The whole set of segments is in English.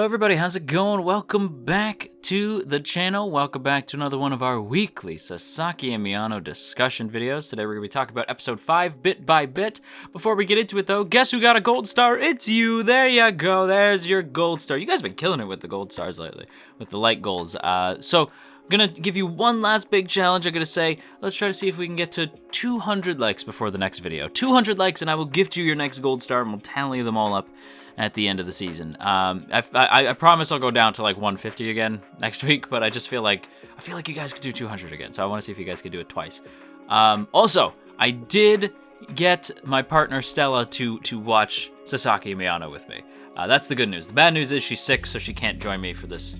Hello everybody, how's it going? Welcome back to the channel. Welcome back to another one of our weekly Sasaki and Miyano discussion videos. Today we're going to be talking about episode 5, bit by bit. Before we get into it though, guess who got a gold star? It's you! There you go, there's your gold star. You guys have been killing it with the gold stars lately, with the light goals. So, I'm gonna give you one last big challenge. I'm gonna say, let's try to see if we can get to 200 likes before the next video. 200 likes and I will gift you your next gold star and we'll tally them all up at the end of the season. I promise I'll go down to like 150 again next week, but I just feel like you guys could do 200 again, so I want to see if you guys could do it twice. Also, I did get my partner Stella to watch Sasaki Miyano with me. That's the good news. The bad news is she's sick, so she can't join me for this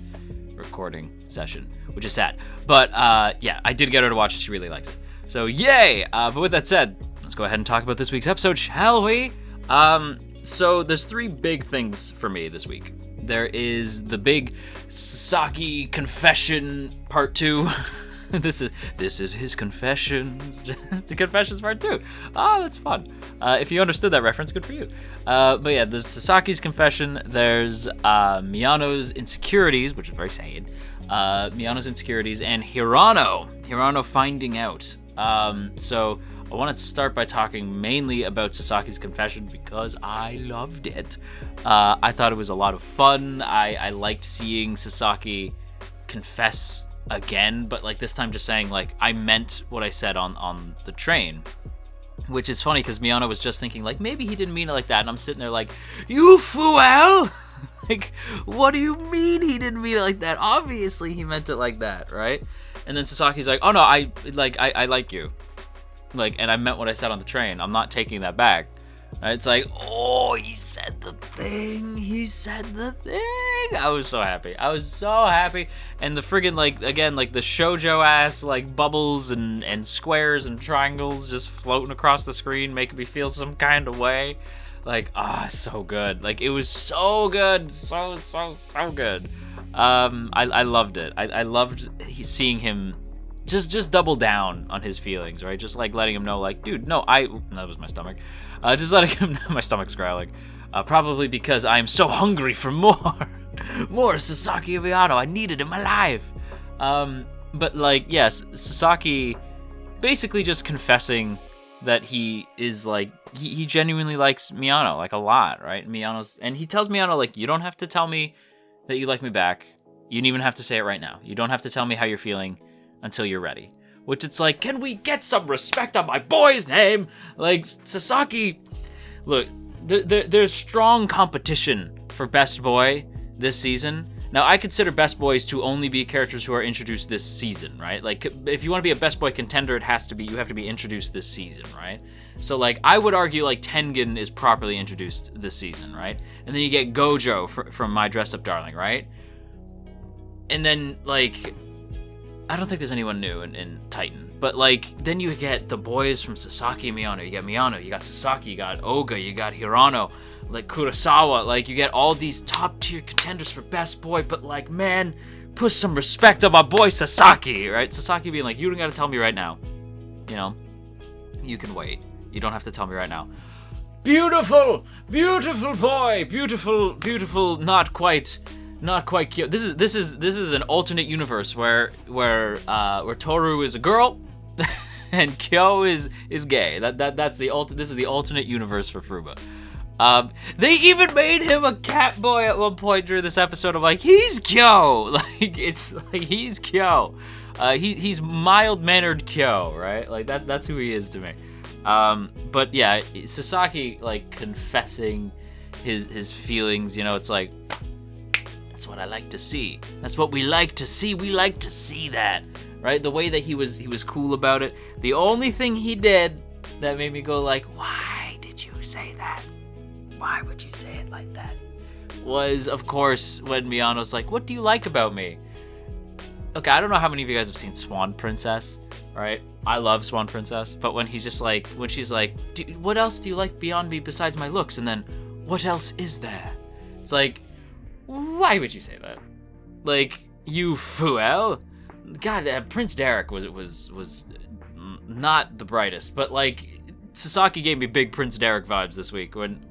recording session, which is sad. But yeah, I did get her to watch it. She really likes it. So yay! But with that said, let's go ahead and talk about this week's episode, shall we? So there's three big things for me this week. There is the big Sasaki confession part 2. This is his confessions. The confessions part 2. Oh, that's fun. If you understood that reference, good for you. But yeah, there's Sasaki's confession. There's Miyano's insecurities, which is very sad. Miyano's insecurities and Hirano finding out. So I want to start by talking mainly about Sasaki's confession because I loved it. I thought it was a lot of fun. I liked seeing Sasaki confess again, but like this time just saying like, I meant what I said on the train. Which is funny because Miyano was just thinking like, maybe he didn't mean it like that. And I'm sitting there like, you fool! Like, what do you mean he didn't mean it like that? Obviously he meant it like that, right? And then Sasaki's like, oh no, I like you. Like, and I meant what I said on the train. I'm not taking that back. And it's like, oh, he said the thing. He said the thing. I was so happy. And the friggin', like, again, like the shoujo ass, like bubbles and squares and triangles just floating across the screen, making me feel some kind of way. Like, so good. Like, it was so good. So good. I loved it. I loved seeing him just double down on his feelings, right? Just like letting him know, like, dude, no, that was my stomach. Just letting him know, my stomach's growling. Probably because I am so hungry for more. More Sasaki Miyano. I need it in my life. But like, yes, Sasaki basically just confessing that he is like, he genuinely likes Miyano, like a lot, right? And he tells Miyano, like, you don't have to tell me that you like me back. You don't even have to say it right now. You don't have to tell me how you're feeling until you're ready. Which it's like, can we get some respect on my boy's name? Like, Sasaki, look, there's strong competition for Best Boy this season. Now, I consider Best Boys to only be characters who are introduced this season, right? Like, if you want to be a Best Boy contender, you have to be introduced this season, right? So, like, I would argue, like, Tengen is properly introduced this season, right? And then you get Gojo from My Dress Up Darling, right? And then, like, I don't think there's anyone new in Titan. But, like, then you get the boys from Sasaki Miyano. You get Miyano, you got Sasaki, you got Oga, you got Hirano, like, Kurosawa. Like, you get all these top-tier contenders for Best Boy. But, like, man, put some respect on my boy Sasaki, right? Sasaki being like, you don't gotta tell me right now. You know? You can wait. You don't have to tell me right now. Beautiful! Beautiful boy! Beautiful, not quite cute. This is an alternate universe where Toru is a girl and Kyo is gay. This is the alternate universe for Furuba. They even made him a cat boy at one point during this episode. I'm like, he's Kyo. Like, it's like he's Kyo. He's mild-mannered Kyo, right? Like that's who he is to me. But yeah, Sasaki like confessing his feelings, you know, it's like, that's what I like to see. That's what we like to see. We like to see that, right? The way that he was cool about it. The only thing he did that made me go like, why did you say that? Why would you say it like that? Was, of course, when Miyano's like, what do you like about me? Okay, I don't know how many of you guys have seen Swan Princess, right? I love Swan Princess, but when she's like, what else do you like beyond me besides my looks? And then, what else is there? It's like, why would you say that? Like, you fool. God, Prince Derek was not the brightest, but like, Sasaki gave me big Prince Derek vibes this week when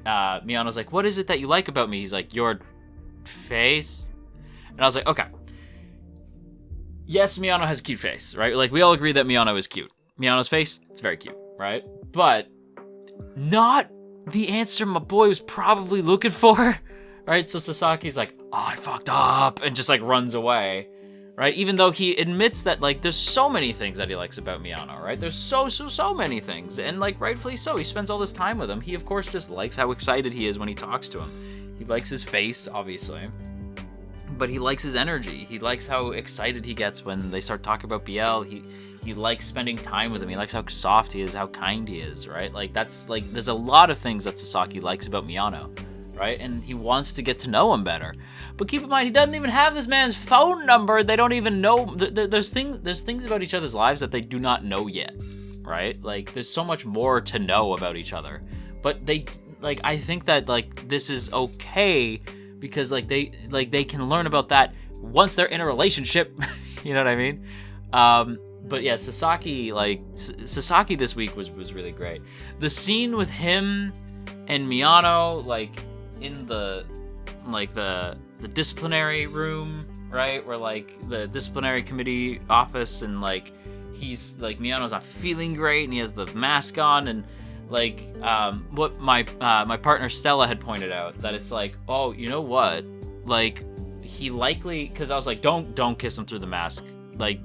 Miyano's like, what is it that you like about me? He's like, you're face. And I was like, okay. Yes, Miyano has a cute face, right? Like, we all agree that Miyano is cute. Miyano's face, it's very cute, right? But not the answer my boy was probably looking for, right? So Sasaki's like, oh, I fucked up, and just, like, runs away, right? Even though he admits that, like, there's so many things that he likes about Miyano, right? There's so many things, and, like, rightfully so. He spends all this time with him. He, of course, just likes how excited he is when he talks to him. He likes his face, obviously. But he likes his energy. He likes how excited he gets when they start talking about BL. He likes spending time with him. He likes how soft he is, how kind he is, right? Like, that's, like, there's a lot of things that Sasaki likes about Miyano, right? And he wants to get to know him better. But keep in mind, he doesn't even have this man's phone number. They don't even know. There's things about each other's lives that they do not know yet, right? Like, there's so much more to know about each other. But they, like, I think that, like, this is okay because, like, they can learn about that once they're in a relationship. You know what I mean? But yeah, Sasaki this week was really great. The scene with him and Miyano, like, in the disciplinary room, right? Where, like, the disciplinary committee office, and, like, he's, like, Miyano's not feeling great and he has the mask on, and, like, what my partner Stella had pointed out, that it's like, oh, you know what? Like, he likely, because I was like, don't kiss him through the mask. Like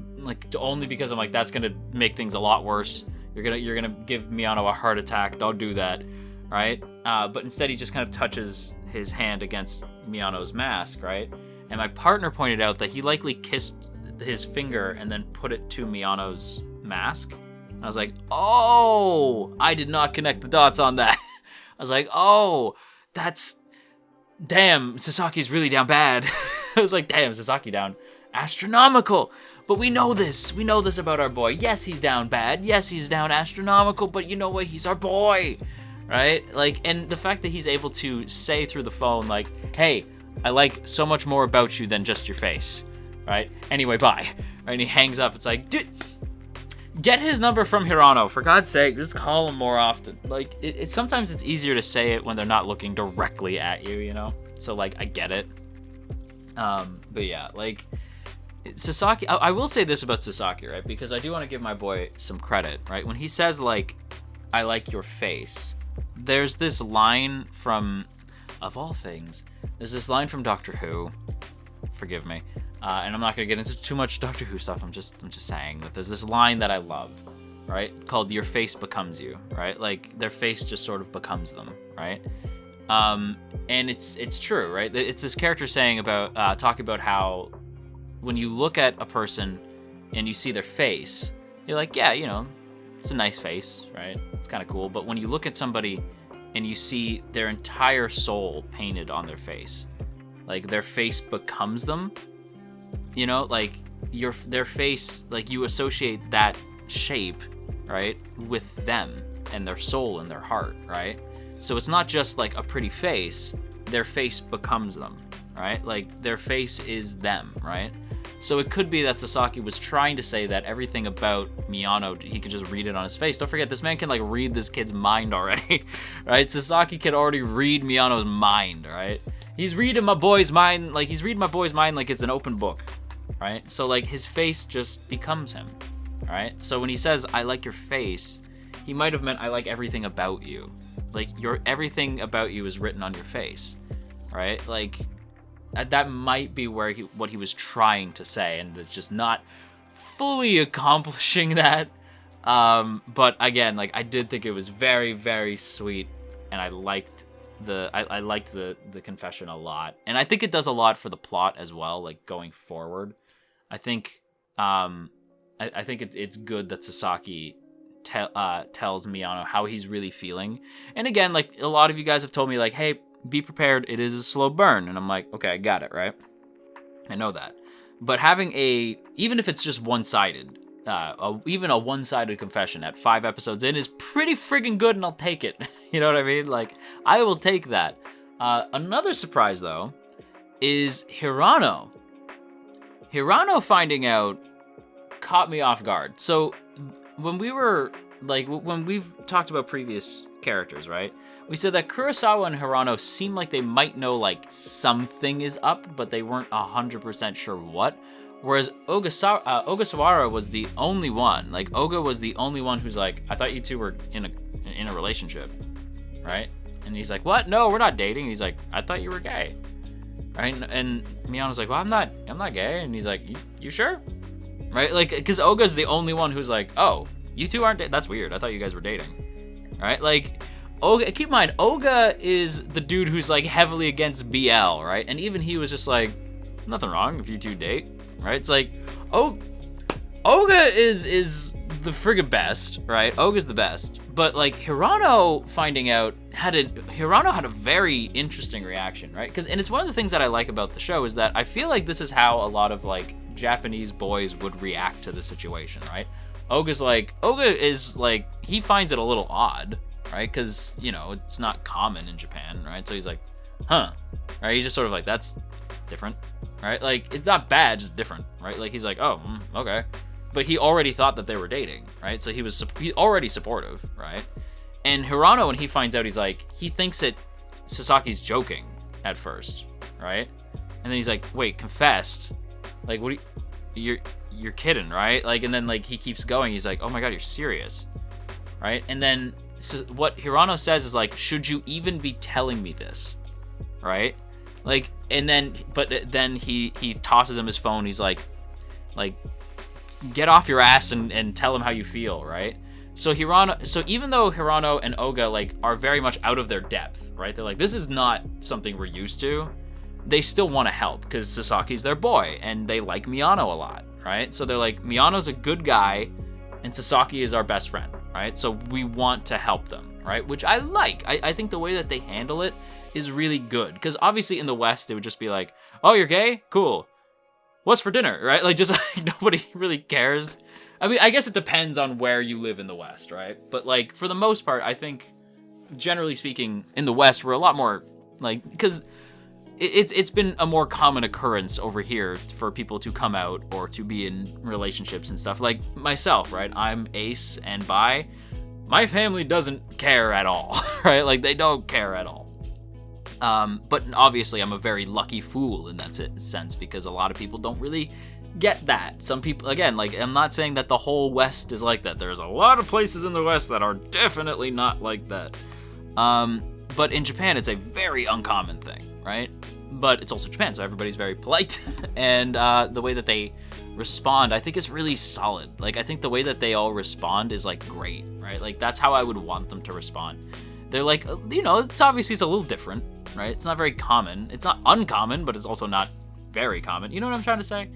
only because I'm like, that's gonna make things a lot worse. You're gonna give Miyano a heart attack. Don't do that, right? But instead, he just kind of touches his hand against Miyano's mask, right? And my partner pointed out that he likely kissed his finger and then put it to Miyano's mask. And I was like, oh, I did not connect the dots on that. I was like, oh, damn, Sasaki's really down bad. I was like, damn, Sasaki down astronomical. But we know this about our boy. Yes, he's down bad. Yes, he's down astronomical, but you know what? He's our boy, right? Like, and the fact that he's able to say through the phone, like, hey, I like so much more about you than just your face, right? Anyway, bye. Right, and he hangs up. It's like, dude, get his number from Hirano, for God's sake. Just call him more often. Like, sometimes it's easier to say it when they're not looking directly at you, you know? So, like, I get it. But yeah, like, Sasaki, I will say this about Sasaki, right? Because I do want to give my boy some credit, right? When he says, like, I like your face, there's this line from, of all things, there's this line from Doctor Who, forgive me, and I'm not going to get into too much Doctor Who stuff, I'm just saying that there's this line that I love, right? Called your face becomes you, right? Like, their face just sort of becomes them, right? And it's true, right? It's this character saying about, talking about how when you look at a person and you see their face, you're like, yeah, you know, it's a nice face, right? It's kind of cool. But when you look at somebody and you see their entire soul painted on their face, like, their face becomes them, you know, like, their face, like, you associate that shape, right, with them and their soul and their heart, right? So it's not just, like, a pretty face, their face becomes them, right? Like, their face is them, right? So it could be that Sasaki was trying to say that everything about Miyano, he could just read it on his face. Don't forget, this man can, like, read this kid's mind already, right? Sasaki can already read Miyano's mind, right? He's reading my boy's mind, like, it's an open book, right? So, like, his face just becomes him, right? So when he says, I like your face, he might have meant, I like everything about you. Like, everything about you is written on your face, right? Like, that might be what he was trying to say, and it's just not fully accomplishing that. But again, like, I did think it was very, very sweet, and I liked the confession a lot, and I think it does a lot for the plot as well. Like, going forward, I think I think it's good that Sasaki tells Miyano how he's really feeling. And again, like, a lot of you guys have told me, like, hey, be prepared, it is a slow burn. And I'm like, okay, I got it, right? I know that. But having even if it's just one-sided, even a one-sided confession at 5 episodes in is pretty friggin' good, and I'll take it. You know what I mean? Like, I will take that. Another surprise, though, is Hirano. Hirano finding out caught me off guard. So when we were like, when we've talked about previous characters, right? We said that Kurosawa and Hirano seem like they might know, like, something is up, but they weren't 100% sure what. Whereas Ogasawara was the only one. Like, Oga was the only one who's like, I thought you two were in a relationship, right? And he's like, what? No, we're not dating. He's like, I thought you were gay, right? And Miyano's like, well, I'm not gay. And he's like, you sure? Right? Like, because Oga's the only one who's like, oh, you two aren't that's weird. I thought you guys were dating, right? Like, Oga, keep in mind, Oga is the dude who's like heavily against BL, right? And even he was just like, nothing wrong if you two date, right? It's like, oh, Oga is the friggin' best, right? Oga's the best. But like Hirano finding out Hirano had a very interesting reaction, right? And it's one of the things that I like about the show is that I feel like this is how a lot of like Japanese boys would react to the situation, right? Oga is like, he finds it a little odd, right? Because, you know, it's not common in Japan, right? So he's like, huh, right? He's just sort of like, that's different, right? Like, it's not bad, just different, right? Like, he's like, oh, okay. But he already thought that they were dating, right? So he already supportive, right? And Hirano, when he finds out, he's like, he thinks that Sasaki's joking at first, right? And then he's like, wait, confessed? Like, what you're kidding, right? Like, and then like he keeps going. He's like, oh my God, you're serious, right? And then what Hirano says is like, should you even be telling me this, right? Like, and then, but then he tosses him his phone. He's like, get off your ass and tell him how you feel, right? So even though Hirano and Oga like are very much out of their depth, right? They're like, this is not something we're used to. They still want to help because Sasaki's their boy and they like Miyano a lot, right? So they're like, Miyano's a good guy and Sasaki is our best friend, right? So we want to help them, right? Which I like. I think the way that they handle it is really good because obviously in the West, they would just be like, oh, you're gay? Cool. What's for dinner, right? Like, just like, nobody really cares. I mean, I guess it depends on where you live in the West, right? But like, for the most part, I think, generally speaking, in the West, we're a lot more, like, because it's been a more common occurrence over here for people to come out or to be in relationships and stuff. Like myself, right? I'm ace and bi. My family doesn't care at all, right? Like, they don't care at all. But obviously I'm a very lucky fool in that sense because a lot of people don't really get that. Some people, again, like, I'm not saying that the whole West is like that. There's a lot of places in the West that are definitely not like that. But in Japan, it's a very uncommon thing, right? But it's also Japan, so everybody's very polite. And the way that they respond, I think, is really solid. Like, I think the way that they all respond is, like, great, right? Like, that's how I would want them to respond. They're like, you know, it's a little different, right? It's not very common. It's not uncommon, but it's also not very common. You know what I'm trying to say?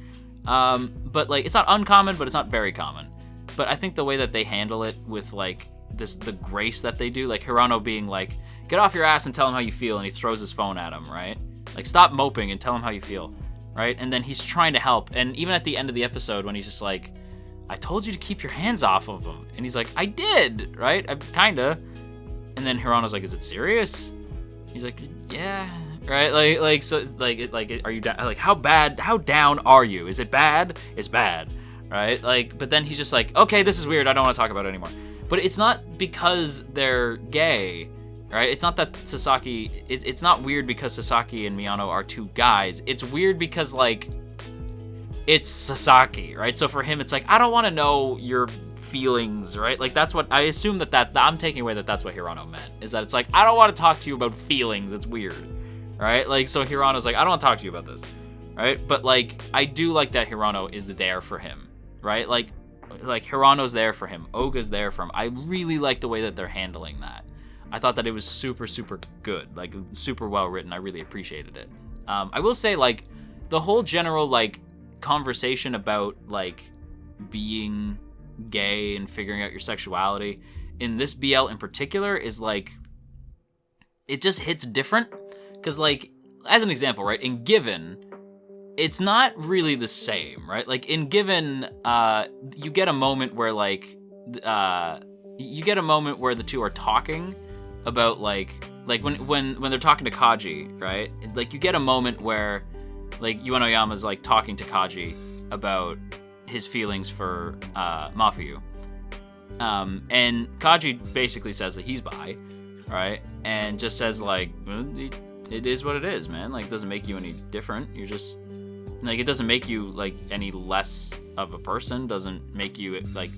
But like, it's not uncommon, but it's not very common. But I think the way that they handle it with like the grace that they do, like Hirano being like, get off your ass and tell him how you feel, and he throws his phone at him, right? Like, stop moping and tell him how you feel, right? And then he's trying to help. And even at the end of the episode when he's just like, I told you to keep your hands off of him. And he's like, I did, right? I kinda. And then Hirano's like, is it serious? He's like, yeah, right? Are you like, how down are you? Is it bad? It's bad, right? Like, but then he's just like, okay, this is weird. I don't want to talk about it anymore. But it's not because they're gay, right? It's not that Sasaki, it's not weird because Sasaki and Miyano are two guys. It's weird because, like, it's Sasaki, right? So for him, it's like, I don't want to know your feelings, right? Like, that's what I assume that I'm taking away that's what Hirano meant, is that it's like, I don't want to talk to you about feelings. It's weird, right? Like, so Hirano's like, I don't want to talk to you about this, right? But like, I do like that Hirano is there for him, right? Like Hirano's there for him. Oga's there for him. I really like the way that they're handling that. I thought that it was super, super good, like super well written. I really appreciated it. I will say, like, the whole general like conversation about like being gay and figuring out your sexuality in this BL in particular is like, it just hits different because, like, as an example, right, in Given, it's not really the same, right? Like, in Given, you get a moment where like the two are talking about like when they're talking to Kaji, right? Like, you get a moment where like Yuano Yama's like talking to Kaji about his feelings for Mafuyu. And Kaji basically says that he's bi, right? And just says like, it is what it is, man. Like, it doesn't make you any different. You're just like, it doesn't make you like any less of a person. Doesn't make you like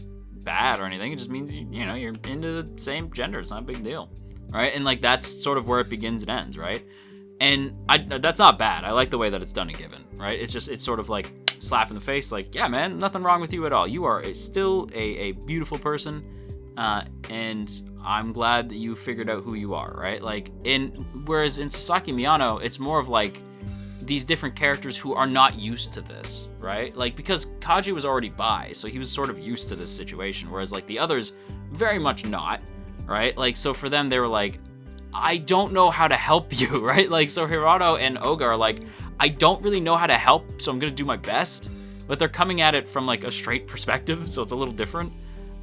bad or anything. It just means you know you're into the same gender. It's not a big deal, right? And like that's sort of where it begins and ends, right? And that's not bad. I like the way that it's done and given, right? It's sort of like slap in the face, like, yeah, man, nothing wrong with you at all. You are still a beautiful person, and I'm glad that you figured out who you are, right? Like, whereas in Sasaki Miyano, it's more of like these different characters who are not used to this, right? Like, because Kaji was already bi, so he was sort of used to this situation, whereas like the others, very much not, right? Like, so for them, they were like, I don't know how to help you, right? Like, so Hirano and Oga are like, I don't really know how to help, so I'm gonna do my best. But they're coming at it from like a straight perspective, so it's a little different.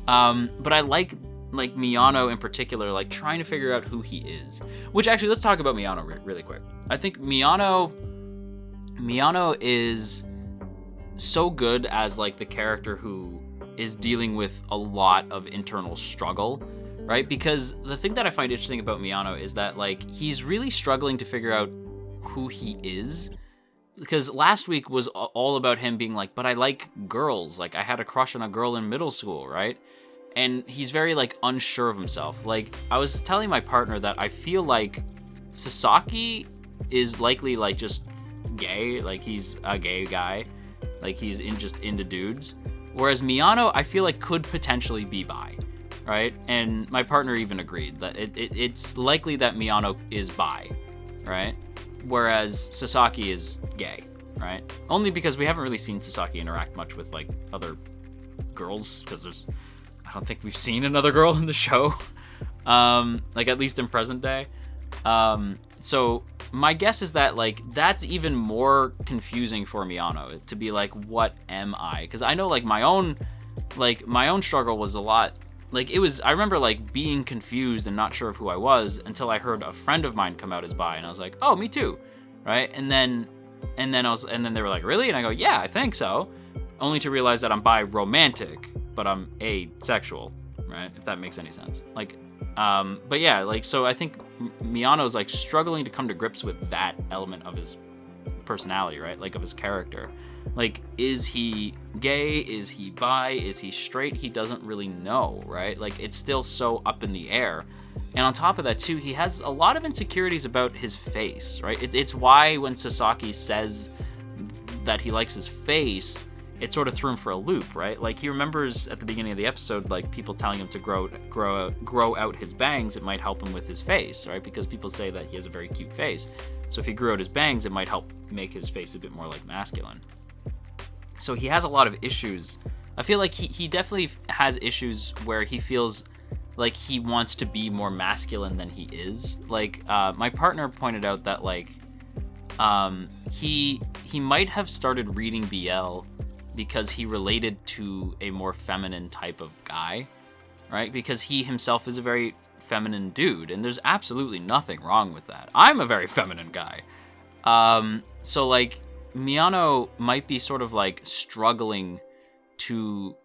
But I like Miyano in particular, like trying to figure out who he is. Which actually, let's talk about Miyano really quick. I think Miyano is so good as like the character who is dealing with a lot of internal struggle, right? Because the thing that I find interesting about Miyano is that like he's really struggling to figure out who he is. Because last week was all about him being like, but I like girls. Like, I had a crush on a girl in middle school, right? And he's very, like, unsure of himself. Like, I was telling my partner that I feel like Sasaki is likely, like, just gay. Like, he's a gay guy. Like, he's just into dudes. Whereas Miyano, I feel like, could potentially be bi, right? And my partner even agreed that it's likely that Miyano is bi, right? Whereas Sasaki is gay, right? Only because we haven't really seen Sasaki interact much with like other girls, because I don't think we've seen another girl in the show, like at least in present day. So my guess is that like that's even more confusing for Miyano to be like, what am I? Because I know like my own struggle was a lot. Like, I remember, like, being confused and not sure of who I was until I heard a friend of mine come out as bi, and I was like, oh, me too, right? And then they were like, really? And I go, yeah, I think so. Only to realize that I'm bi romantic, but I'm asexual, right? If that makes any sense. Like, but yeah, like, so I think Miyano's, like, struggling to come to grips with that element of his personality, right? Like, of his character. Like, is he gay? Is he bi? Is he straight? He doesn't really know, right? Like, it's still so up in the air. And on top of that, too, he has a lot of insecurities about his face, right? It's why when Sasaki says that he likes his face, it sort of threw him for a loop, right? Like, he remembers at the beginning of the episode, like, people telling him to grow out his bangs. It might help him with his face, right? Because people say that he has a very cute face. So if he grew out his bangs, it might help make his face a bit more, like, masculine. So he has a lot of issues. I feel like he definitely has issues where he feels like he wants to be more masculine than he is. Like, my partner pointed out that, like, he might have started reading BL because he related to a more feminine type of guy, right? Because he himself is a very feminine dude, and there's absolutely nothing wrong with that. I'm a very feminine guy. So, like, Miyano might be sort of like struggling to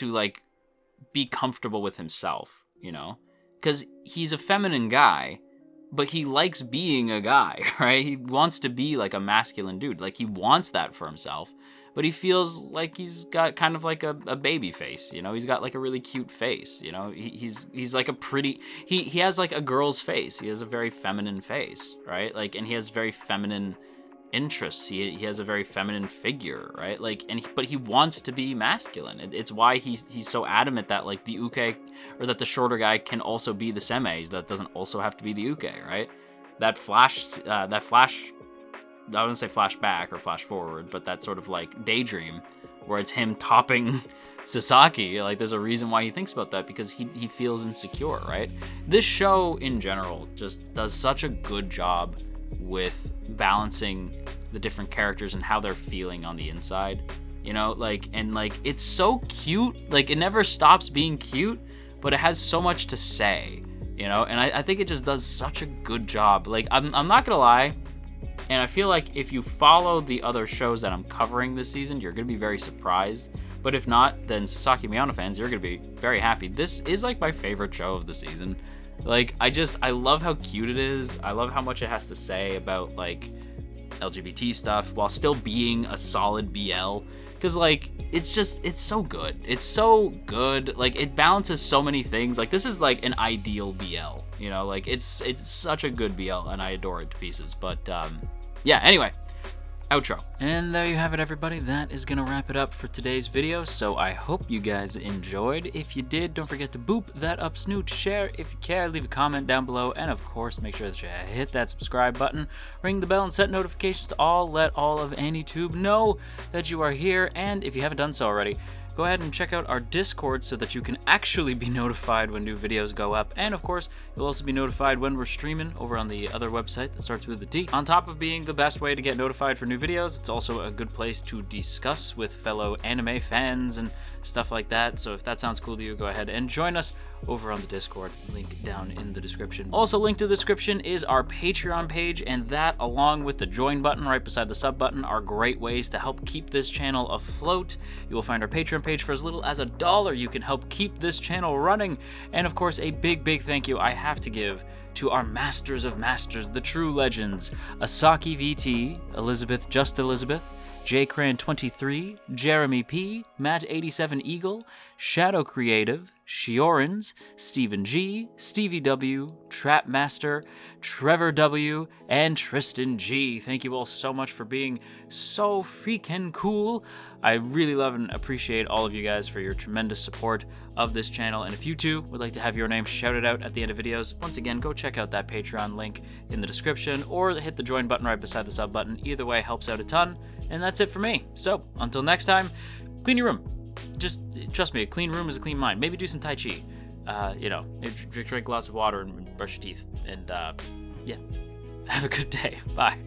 like be comfortable with himself, you know, because he's a feminine guy, but he likes being a guy, right? He wants to be like a masculine dude. Like, he wants that for himself, but he feels like he's got kind of like a baby face, you know? He's got like a really cute face, you know? He's like a pretty, he has like a girl's face. He has a very feminine face, right? Like, and he has very feminine interests. He has a very feminine figure, right? Like, but he wants to be masculine. It's why he's so adamant that like the uke, or that the shorter guy can also be the semeis. That doesn't also have to be the uke, right? That flash, I wouldn't say flashback or flash forward, but that sort of like daydream where it's him topping Sasaki. Like, there's a reason why he thinks about that, because he feels insecure, right? This show in general just does such a good job with balancing the different characters and how they're feeling on the inside, you know, like, and like, it's so cute. Like, it never stops being cute, but it has so much to say, you know, and I think it just does such a good job. Like, I'm not gonna lie, and I feel like if you follow the other shows that I'm covering this season, you're gonna be very surprised. But if not, then Sasaki Miyano fans, you're gonna be very happy. This is like my favorite show of the season. Like, I love how cute it is. I love how much it has to say about like LGBT stuff while still being a solid BL. Cause like, it's so good. It's so good. Like, it balances so many things. Like, this is like an ideal BL, you know, like it's such a good BL and I adore it to pieces. But yeah, anyway, outro. And there you have it, everybody. That is gonna wrap it up for today's video. So I hope you guys enjoyed. If you did, don't forget to boop that up snoot, share if you care, leave a comment down below, and of course, make sure that you hit that subscribe button, ring the bell, and set notifications to all. Let all of AnyTube know that you are here. And if you haven't done so already, go ahead and check out our Discord so that you can actually be notified when new videos go up. And of course, you'll also be notified when we're streaming over on the other website that starts with a D. On top of being the best way to get notified for new videos, it's also a good place to discuss with fellow anime fans and stuff like that. So if that sounds cool to you, go ahead and join us over on the Discord, link down in the description. Also linked to the description is our Patreon page, and that, along with the join button right beside the sub button, are great ways to help keep this channel afloat. You will find our Patreon page for as little as $1. You can help keep this channel running. And of course, a big thank you I have to give to our masters of masters, the true legends, Asaki VT, Elizabeth Just Elizabeth, JCran23, Jeremy P, Matt87 Eagle, Shadow Creative, Shiorans, Stephen G, Stevie W, Trapmaster, Trevor W, and Tristan G. Thank you all so much for being so freaking cool. I really love and appreciate all of you guys for your tremendous support of this channel. And if you too would like to have your name shouted out at the end of videos, once again, go check out that Patreon link in the description or hit the join button right beside the sub button. Either way helps out a ton. And that's it for me. So until next time, clean your room. Just trust me, a clean room is a clean mind. Maybe do some Tai Chi. You know, drink lots of water and brush your teeth. And yeah, have a good day. Bye.